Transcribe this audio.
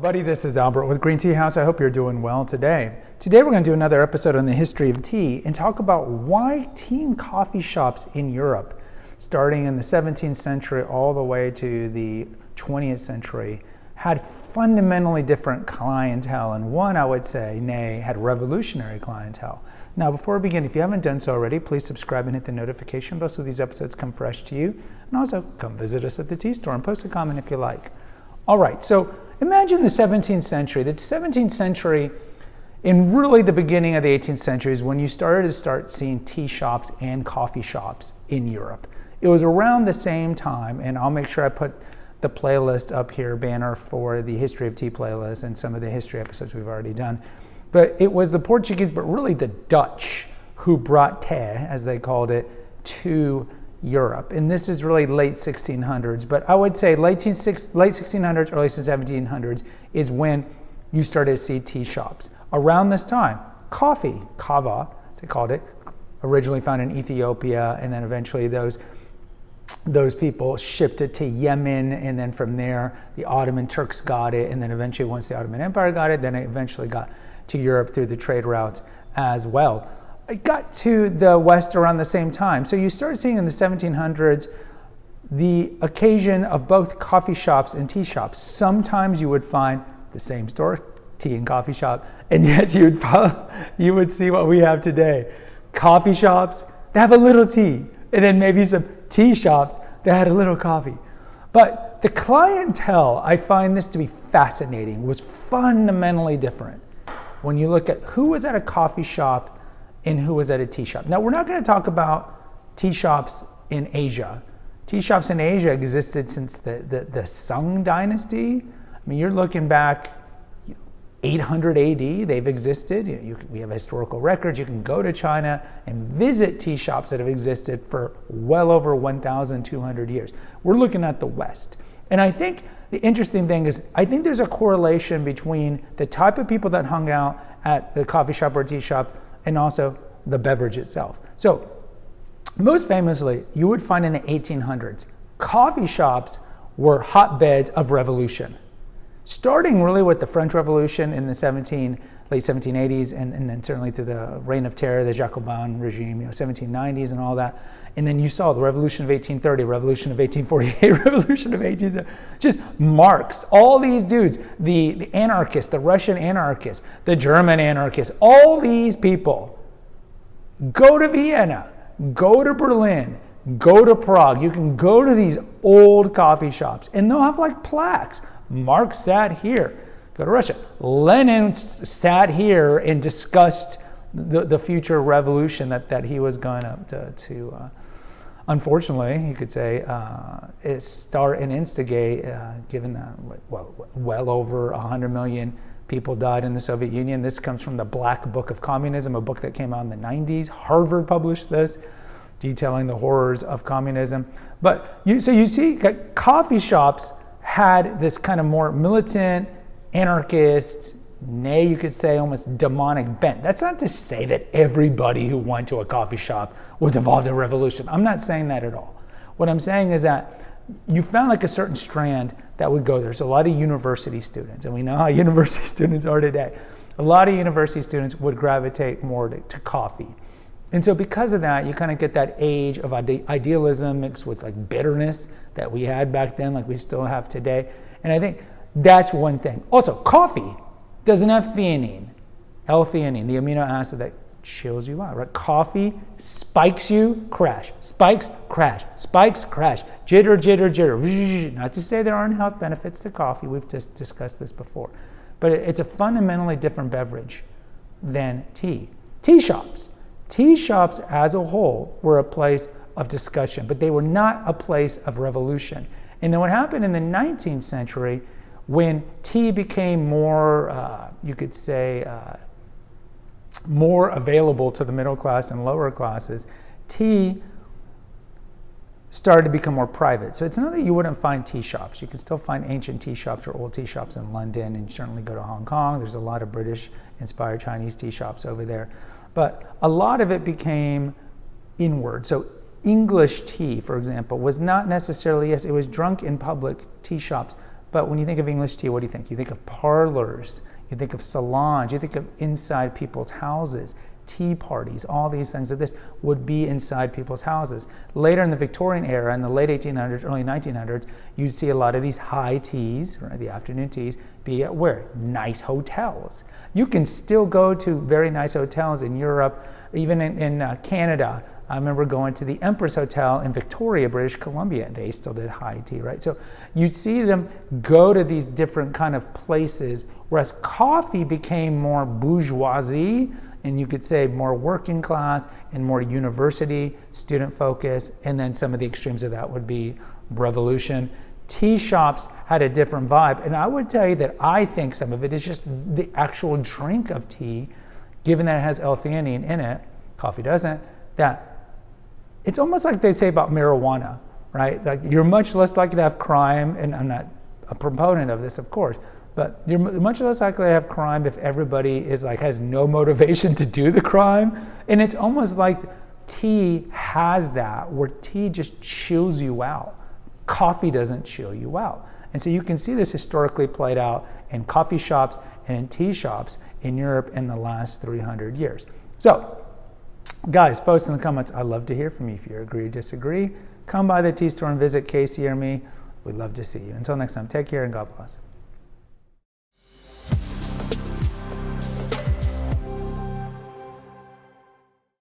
everybody, this is Albert with Green Tea House. I hope you're doing well today. Today we're going to do another episode on the history of tea and talk about why tea and coffee shops in Europe, starting in the 17th century all the way to the 20th century, had fundamentally different clientele, and one, I would say, had revolutionary clientele. Now, before we begin, if you haven't done so already, please subscribe and hit the notification bell so these episodes come fresh to you. And also, come visit us at the tea store and post a comment if you like. All right, so imagine the 17th century. The 17th century, in really the beginning of the 18th century, is when you started to seeing tea shops and coffee shops in Europe. It was around the same time, and I'll make sure I put the playlist up here, banner for the History of Tea playlist and some of the history episodes we've already done. But it was the Portuguese, but really the Dutch, who brought tea, as they called it, to Europe. And this is really late 1600s, but I would say late 1600s, early 1700s is when you started to see tea shops. Around this time, coffee, kava, as they called it, originally found in Ethiopia, and then eventually those people shipped it to Yemen, and then from there, the Ottoman Turks got it, and then eventually once the Ottoman Empire got it, then it eventually got to Europe through the trade routes as well. It got to the West around the same time. So you start seeing in the 1700s the occasion of both coffee shops and tea shops. Sometimes you would find the same store, tea and coffee shop, and yet you would see what we have today. Coffee shops that have a little tea, and then maybe some tea shops that had a little coffee. But the clientele, I find this to be fascinating, was fundamentally different when you look at who was at a coffee shop and who was at a tea shop. Now, we're not going to talk about tea shops in Asia. Tea shops in Asia existed since the Sung dynasty. I mean, you're looking back 800 AD, they've existed. We have historical records. You can go to China and visit tea shops that have existed for well over 1,200 years. We're looking at the West. And I think the interesting thing is, I think there's a correlation between the type of people that hung out at the coffee shop or tea shop and also the beverage itself. So most famously, you would find in the 1800s, coffee shops were hotbeds of revolution. Starting really with the French Revolution in the late 1780s, and then certainly through the Reign of Terror, the Jacobin regime, 1790s and all that. And then you saw the Revolution of 1830, Revolution of 1848, Revolution of 1870, just marks. All these dudes, the anarchists, the Russian anarchists, the German anarchists, all these people go to Vienna, go to Berlin, go to Prague. You can go to these old coffee shops and they'll have like plaques. Marx sat here. Go to Russia. Lenin sat here and discussed the future revolution that he was going to unfortunately, you could say, start and instigate, given that well over 100 million people died in the Soviet Union. This comes from the Black Book of Communism, a book that came out in the 90s. Harvard published this, detailing the horrors of communism. But you see, coffee shops had this kind of more militant, anarchist, you could say almost demonic bent. That's not to say that everybody who went to a coffee shop was involved in a revolution. I'm not saying that at all. What I'm saying is that you found like a certain strand that would go there. So a lot of university students, and we know how university students are today, a lot of university students would gravitate more to coffee. And so because of that, you kind of get that age of idealism mixed with like bitterness that we had back then, like we still have today. And I think that's one thing. Also, coffee doesn't have theanine, L-theanine, the amino acid that chills you out, right? Coffee spikes you, crash. Spikes, crash. Spikes, crash. Jitter, jitter, jitter. Not to say there aren't health benefits to coffee. We've just discussed this before. But it's a fundamentally different beverage than tea. Tea shops as a whole were a place of discussion, but they were not a place of revolution. And then what happened in the 19th century, when tea became more, you could say, more available to the middle class and lower classes, tea started to become more private. So it's not that you wouldn't find tea shops. You can still find ancient tea shops or old tea shops in London, and certainly go to Hong Kong. There's a lot of British-inspired Chinese tea shops over there. But a lot of it became inward. So English tea, for example, was not necessarily, yes, it was drunk in public tea shops, But when you think of English tea, what do you think? You think of parlors, you think of salons, you think of inside people's houses, tea parties, all these things of this would be inside people's houses. Later in the Victorian era, in the late 1800s, early 1900s, you'd see a lot of these high teas, right, the afternoon teas, be at where? Nice hotels. You can still go to very nice hotels in Europe, even in Canada. I remember going to the Empress Hotel in Victoria, British Columbia, and they still did high tea, right? So you see them go to these different kind of places, whereas coffee became more bourgeoisie, and you could say more working class and more university student focus, and then some of the extremes of that would be revolution. Tea shops had a different vibe, and I would tell you that I think some of it is just the actual drink of tea, given that it has L-theanine in it, coffee doesn't, that it's almost like they say about marijuana, right? Like you're much less likely to have crime, and I'm not a proponent of this, of course, but you're much less likely to have crime if everybody is like has no motivation to do the crime. And it's almost like tea has that, where tea just chills you out. Coffee doesn't chill you out. And so you can see this historically played out in coffee shops and in tea shops in Europe in the last 300 years. So, guys, post in the comments. I'd love to hear from you if you agree or disagree. Come by the tea store and visit Casey or me. We'd love to see you. Until next time, take care and God bless.